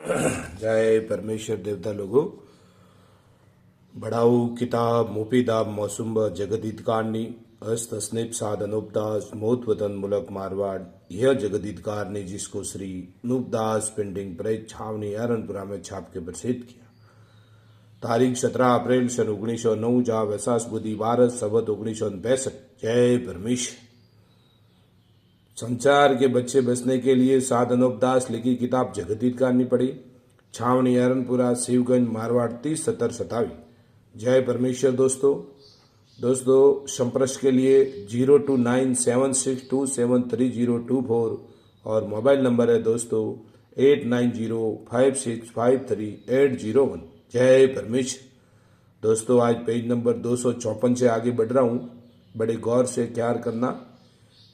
जय परमेश्वर देवता लोगो बढ़ाऊ किताब मुफीदाब मौसुम जगदीत कांडी अस्त स्निप साधनोपदास मोत वतन मुलक मारवाड़ यह जगदीत कार ने जिसको श्री नूपदास प्रिंटिंग प्रेस छावनी अरनपुरा में छाप के प्रसिद्ध किया। तारीख 17 अप्रैल सन 1909 जहाँ वैसास बुद्धि भारत सबत 1965। जय परमेश्वर। संचार के बच्चे बसने के लिए साधनोपदास लिखी किताब जगदीत कारनी पड़ी। छावनी अरनपुरा शिवगंज मारवाड़ 307027। जय परमेश्वर। दोस्तों संपर्क के लिए 029762730024 और मोबाइल नंबर है दोस्तों 8905653801। जय परमेश्वर। दोस्तों आज पेज नंबर 254 से आगे बढ़ रहा हूँ। बड़े गौर से ख्याल करना।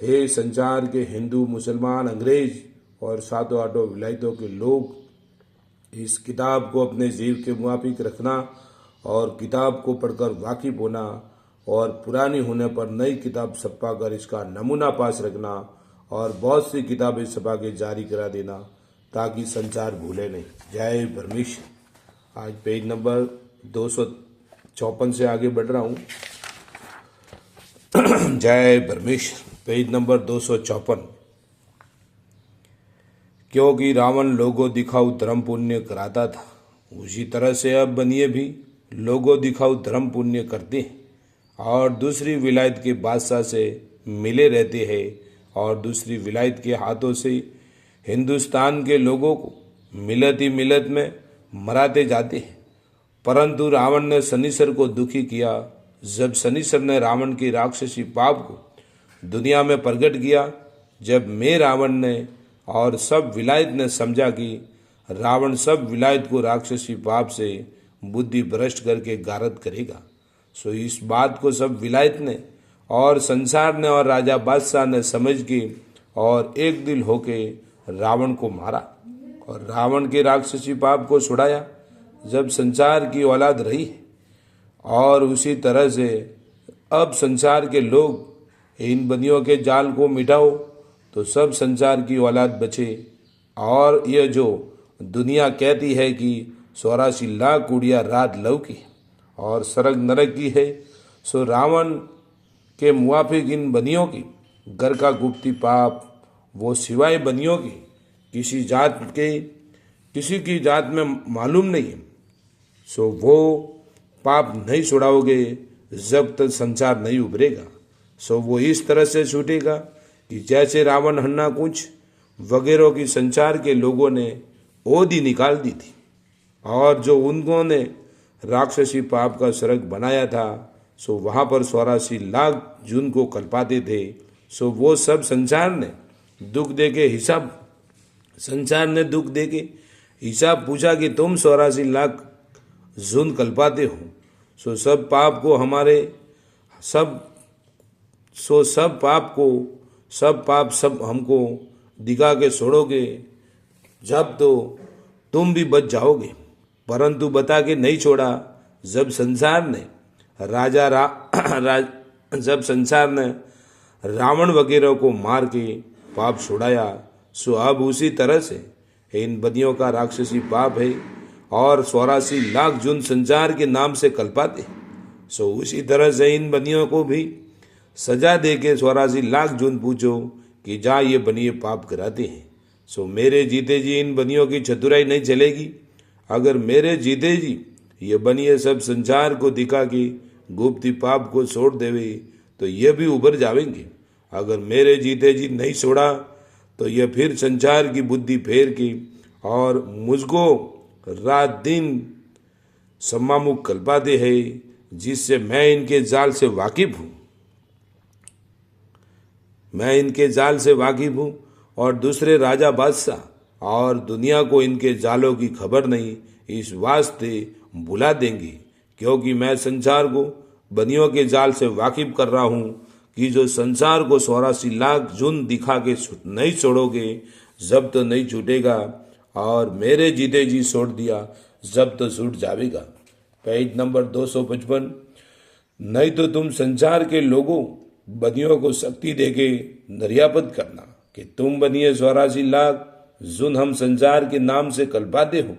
हे संसार के हिंदू मुसलमान अंग्रेज और सातों आठों विलायतों के लोग, इस किताब को अपने जीव के मुआफिक रखना और किताब को पढ़कर वाकिफ होना और पुरानी होने पर नई किताब छपा कर इसका नमूना पास रखना और बहुत सी किताबें छपा के जारी करा देना ताकि संसार भूले नहीं। जय परमेश्वर। आज पेज नंबर 254 से आगे बढ़ रहा हूँ। जय परमेश्वर। Page number 254। क्योंकि रावण लोगो दिखाऊ धर्म पुण्य कराता था, उसी तरह से अब बनिए भी लोगो दिखाऊ धर्म पुण्य करते हैं और दूसरी विलायत के बादशाह से मिले रहते हैं और दूसरी विलायत के हाथों से हिंदुस्तान के लोगों को मिलत ही मिलत में मराते जाते हैं। परंतु रावण ने शनिश्चर को दुखी किया। जब शनिश्चर ने रावण की राक्षसी पाप को दुनिया में प्रकट किया, जब मैं रावण ने और सब विलायत ने समझा कि रावण सब विलायत को राक्षसी पाप से बुद्धि भ्रष्ट करके गारद करेगा, सो इस बात को सब विलायत ने और संसार ने और राजा बादशाह ने समझ के और एक दिल होके रावण को मारा और रावण के राक्षसी पाप को छुड़ाया। जब संसार की औलाद रही है और उसी तरह से अब संसार के लोग इन बनियों के जाल को मिटाओ तो सब संसार की औलाद बचे। और यह जो दुनिया कहती है कि 84 लाख कुड़िया रात लव की और सरग नरक की है, सो रावण के मुआफिक इन बनियों की घर का गुप्ती पाप वो सिवाय बनियों की किसी की जात में मालूम नहीं है, सो वो पाप नहीं छुड़ाओगे जब तक संसार नहीं उभरेगा। सो वो इस तरह से छूटेगा कि जैसे रावण हन्ना कुछ वगैरह की संसार के लोगों ने ओदी निकाल दी थी और जो उन्होंने राक्षसी पाप का सरग बनाया था, सो वहाँ पर 84 लाख जून को कल्पाते थे। सो वो सब संसार ने दुख दे के हिसाब पूछा कि तुम 84 लाख जून कल्पाते हो, सो सब पाप हमको दिखा के छोड़ोगे जब तो तुम भी बच जाओगे। परंतु बता के नहीं छोड़ा। जब संसार ने रावण वगैरह को मार के पाप छुड़ाया, सो अब उसी तरह से इन बदियों का राक्षसी पाप है और 84 लाख जून संसार के नाम से कल्पाते। सो उसी तरह से इन बनियों को भी सजा दे के 84 लाख जून पूछो कि जा ये बनिए पाप कराते हैं। सो मेरे जीते जी इन बनियों की चतुराई नहीं चलेगी। अगर मेरे जीते जी ये बनिए सब संसार को दिखा के गुप्ती पाप को छोड़ देवे तो ये भी उभर जावेंगे। अगर मेरे जीते जी नहीं छोड़ा तो ये फिर संसार की बुद्धि फेर की और मुझको रात दिन सम्मामुख कल्पाते हैं, जिससे मैं इनके जाल से वाकिफ हूँ और दूसरे राजा बादशाह और दुनिया को इनके जालों की खबर नहीं, इस वास्ते भुला देंगे। क्योंकि मैं संसार को बनियों के जाल से वाकिफ कर रहा हूँ कि जो संसार को 84 लाख जून दिखा के नहीं छोड़ोगे जब तो नहीं छूटेगा और मेरे जीते जी छोड़ दिया जब तो छूट जाएगा। Page number 255। नहीं तो तुम संसार के लोगों बनियों को शक्ति देके निर्यापत करना कि तुम बनिए 84 लाख जुन हम संसार के नाम से कल्पाते हो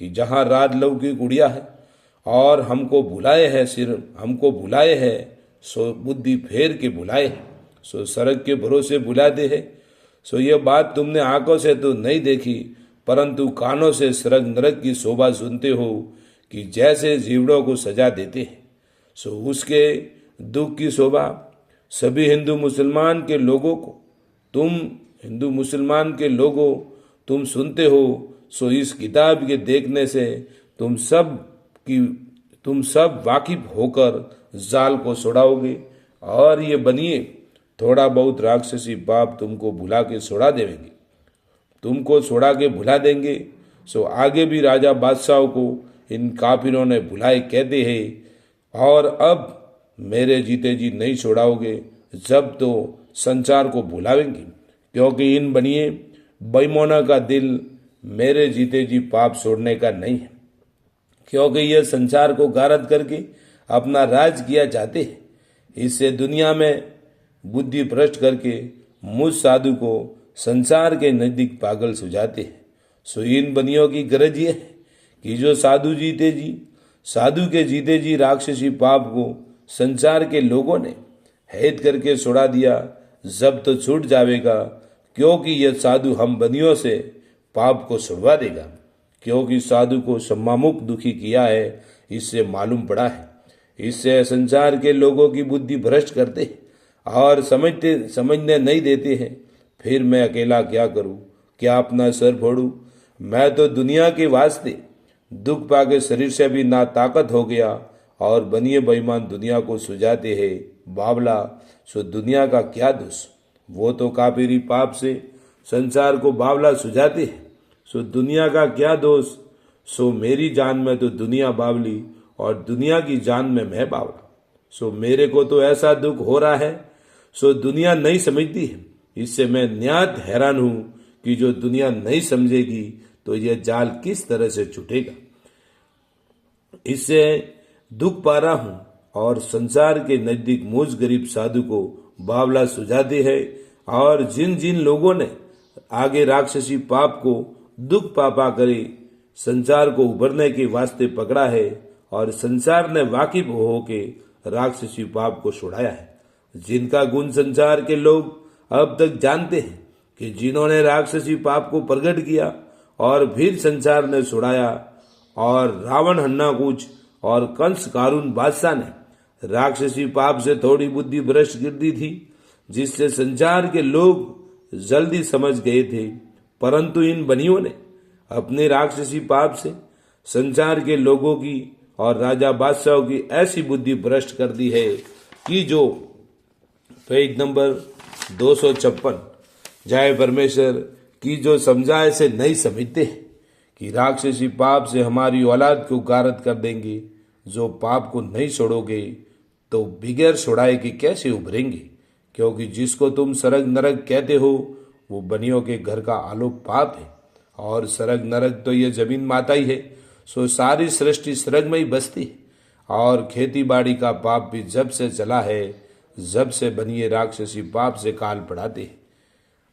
कि जहाँ राज लौकिक उड़िया है और हमको बुलाए है, सिर हमको बुलाए है, सो बुद्धि फेर के बुलाए है, सो सड़क के भरोसे बुलाते हैं। सो यह बात तुमने आंखों से तो नहीं देखी, परंतु कानों से स्वर्ग नरक की शोभा सुनते हो कि जैसे जीवड़ों को सजा देते हैं, सो उसके दुख की शोभा सभी हिंदू मुसलमान के लोगों को तुम सुनते हो। सो इस किताब के देखने से तुम सब वाकिफ होकर जाल को छुड़ाओगे और ये बनिए थोड़ा बहुत राक्षसी पाप तुमको भुला के छुड़ा देंगे, तुमको छुड़ा के भुला देंगे। सो आगे भी राजा बादशाहों को इन काफिरों ने भुलाए कहते हैं और अब मेरे जीते जी नहीं छोड़ाओगे जब तो संसार को भुलावेंगे, क्योंकि इन बनिए बेईमानों का दिल मेरे जीते जी पाप छोड़ने का नहीं है, क्योंकि यह संसार को गारद करके अपना राज किया चाहते हैं। इससे दुनिया में बुद्धि भ्रष्ट करके मुझ साधु को संसार के नजदीक पागल सुझाते हैं। सो इन बनियों की गरज ये है कि जो साधु के जीते जी राक्षसी पाप को संसार के लोगों ने हैद करके छुड़ा दिया, जब तो छूट जाएगा, क्योंकि यह साधु हम बनियों से पाप को छुड़वा देगा, क्योंकि साधु को सम्मामुख दुखी किया है, इससे मालूम पड़ा है। इससे संसार के लोगों की बुद्धि भ्रष्ट करते हैं और समझने नहीं देते हैं। फिर मैं अकेला क्या करूं, क्या अपना सर फोड़ूं? मैं तो दुनिया के वास्ते दुख पाके शरीर से भी ना ताकत हो गया और बनिए बेईमान दुनिया को सुझाते हैं बावला। सो दुनिया का क्या दोष, वो तो काफिरी पाप से संसार को बावला सुझाते हैं। सो दुनिया का क्या दोष, सो मेरी जान में तो दुनिया बावली और दुनिया की जान में मैं बावला। सो मेरे को तो ऐसा दुख हो रहा है, सो दुनिया नहीं समझती है। इससे मैं निहायत हैरान हूं कि जो दुनिया नहीं समझेगी तो यह जाल किस तरह से छूटेगा। इससे दुख पा रहा हूं और संसार के नजदीक मुझ गरीब साधु को बावला सुझाते हैं। और जिन जिन लोगों ने आगे राक्षसी पाप को दुख पापा करे संसार को उभरने के वास्ते पकड़ा है और संसार ने वाकिफ हो के राक्षसी पाप को छुड़ाया है, जिनका गुण संसार के लोग अब तक जानते हैं कि जिन्होंने राक्षसी पाप को प्रकट किया और फिर संसार ने छुड़ाया। और रावण हन्नाकुच और कंस कारून बादशाह ने राक्षसी पाप से थोड़ी बुद्धि भ्रष्ट कर दी थी, जिससे संसार के लोग जल्दी समझ गए थे, परंतु इन बनियों ने अपने राक्षसी पाप से संसार के लोगों की और राजा बादशाहों की ऐसी बुद्धि भ्रष्ट कर दी है कि जो पेज नंबर 256 जय परमेश्वर की जो समझाए से नहीं समझते कि राक्षसी पाप से हमारी औलाद को गारद कर देंगे। जो पाप को नहीं छोड़ोगे तो बिगैर छुड़ाए के कैसे उभरेंगे, क्योंकि जिसको तुम सरग नरक कहते हो वो बनियों के घर का आलोक पाप है और सरग नरक तो ये जमीन माता ही है। सो सारी सृष्टि सरग में ही बसती है और खेती बाड़ी का पाप भी जब से चला है, जब से बनिए राक्षसी पाप से काल पढ़ाते हैं।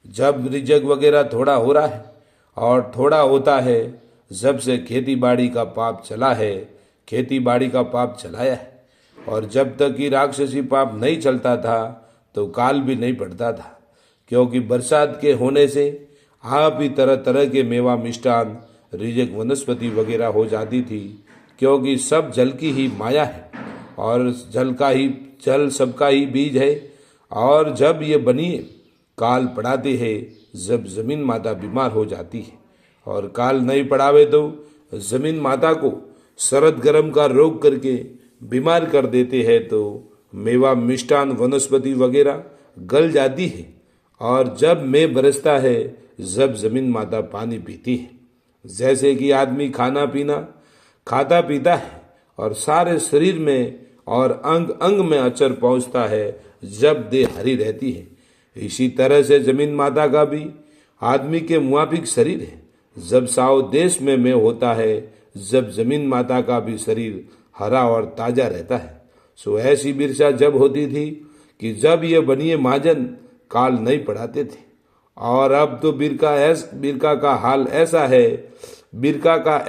जब रिजक वगैरह थोड़ा हो रहा है और थोड़ा होता है, जब से खेती बाड़ी का पाप चला है, खेती बाड़ी का पाप चलाया है। और जब तक कि राक्षसी पाप नहीं चलता था तो काल भी नहीं पड़ता था, क्योंकि बरसात के होने से आप ही तरह तरह के मेवा मिष्टान रिजक वनस्पति वगैरह हो जाती थी, क्योंकि सब जल की ही माया है और जल सबका ही बीज है। और जब ये बनिए काल पड़ाते हैं, जब जमीन माता बीमार हो जाती है और काल नहीं पड़ावे तो जमीन माता को सरद गर्म का रोग करके बीमार कर देते हैं, तो मेवा मिष्टान वनस्पति वगैरह गल जाती है। और जब मैं बरसता है, जब जमीन माता पानी पीती है, जैसे कि आदमी खाना पीना खाता पीता है और सारे शरीर में और अंग अंग में अचर पहुंचता है जब देह हरी रहती है, इसी तरह से जमीन माता का भी आदमी के मुआफिक शरीर है। जब साव देश में मैं होता है, जब जमीन माता का भी शरीर हरा और ताजा रहता है। सो ऐसी बिरसा जब होती थी कि जब ये बनिए महाजन काल नहीं पढ़ाते थे और अब तो बिरका का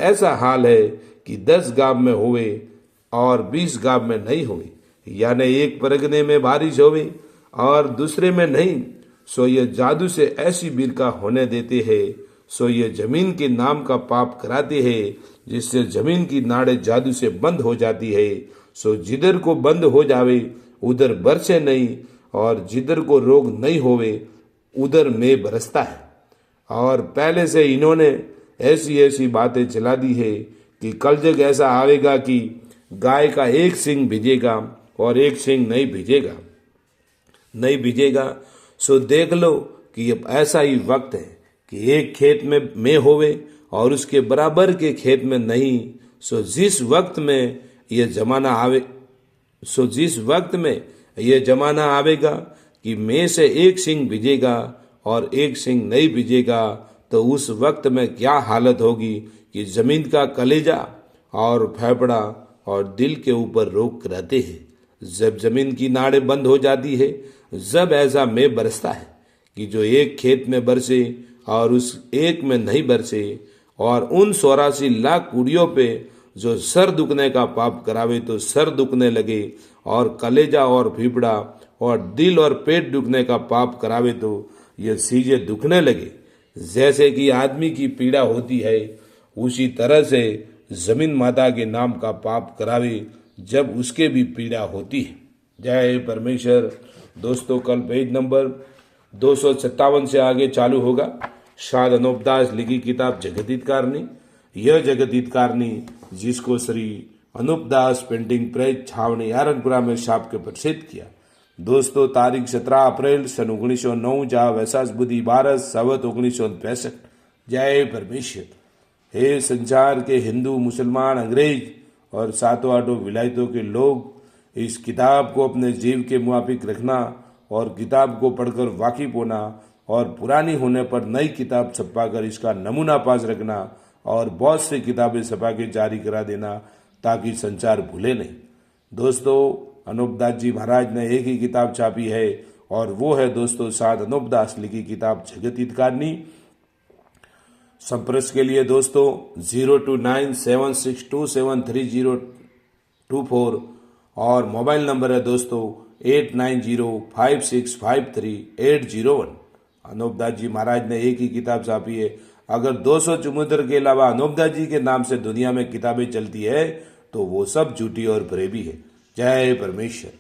ऐसा हाल है कि 10 गांव में होवे और 20 गांव में नहीं होवे, यानी एक परगने में बारिश होवे और दूसरे में नहीं। सो ये जादू से ऐसी बिरका होने देते हैं, सो ये जमीन के नाम का पाप कराते हैं, जिससे जमीन की नाड़े जादू से बंद हो जाती है। सो जिधर को बंद हो जावे उधर बरसे नहीं, और जिधर को रोग नहीं होवे उधर में बरसता है। और पहले से इन्होंने ऐसी ऐसी बातें चला दी है कि कल जग ऐसा आवेगा कि गाय का एक सींग भिजेगा और एक सींग नहीं भिजेगा। सो देख लो कि अब ऐसा ही वक्त है कि एक खेत में होवे और उसके बराबर के खेत में नहीं। सो जिस वक्त में ये जमाना आवेगा कि में से एक सींग भिजेगा और एक सींग नहीं भिजेगा, तो उस वक्त में क्या हालत होगी कि जमीन का कलेजा और फेफड़ा और दिल के ऊपर रोक रहते हैं। जब जमीन की नाड़ें बंद हो जाती है, जब ऐसा में बरसता है कि जो एक खेत में बरसे और उस एक में नहीं बरसे, और उन 84 लाख कुड़ियों पे जो सर दुखने का पाप करावे तो सर दुखने लगे, और कलेजा और फेफड़ा और दिल और पेट दुखने का पाप करावे तो ये चीजें दुखने लगे। जैसे कि आदमी की पीड़ा होती है, उसी तरह से जमीन माता के नाम का पाप करावे जब उसके भी पीड़ा होती है। जय परमेश्वर। दोस्तों, कल पेज नंबर 257 से आगे चालू होगा। शाद अनूपदास लिखी किताब जगदीतकारनी। यह जगदीतकारनी जिसको श्री अनूपदास पेंटिंग प्रेस छावनी आरनपुरा में छाप के प्रसिद्ध किया। दोस्तों, तारीख 17 अप्रैल सन 1909 जहाँ वैसाख बुद्धि 12 संवत 1965। जय परमेश्वर। हे संसार के हिंदू, मुसलमान, अंग्रेज और सातों आठों विलायतों के लोग, इस किताब को अपने जीव के मुआफिक रखना और किताब को पढ़कर वाकिफ होना, और पुरानी होने पर नई किताब छपा कर इसका नमूना पास रखना, और बहुत सी किताबें छपा के जारी करा देना ताकि संसार भूले नहीं। दोस्तों, अनूपदास जी महाराज ने एक ही किताब छापी है, और वो है दोस्तों साध अनूपदास लिखी किताब जगदीतकारनी। संपर्क के लिए दोस्तों 029762733024 और मोबाइल नंबर है दोस्तों 8905653801। अनूपदास जी महाराज ने एक ही किताब छापी है। अगर 200 चुमुदर के अलावा अनूपदास जी के नाम से दुनिया में किताबें चलती है तो वो सब झूठी और फरेबी है। जय परमेश्वर।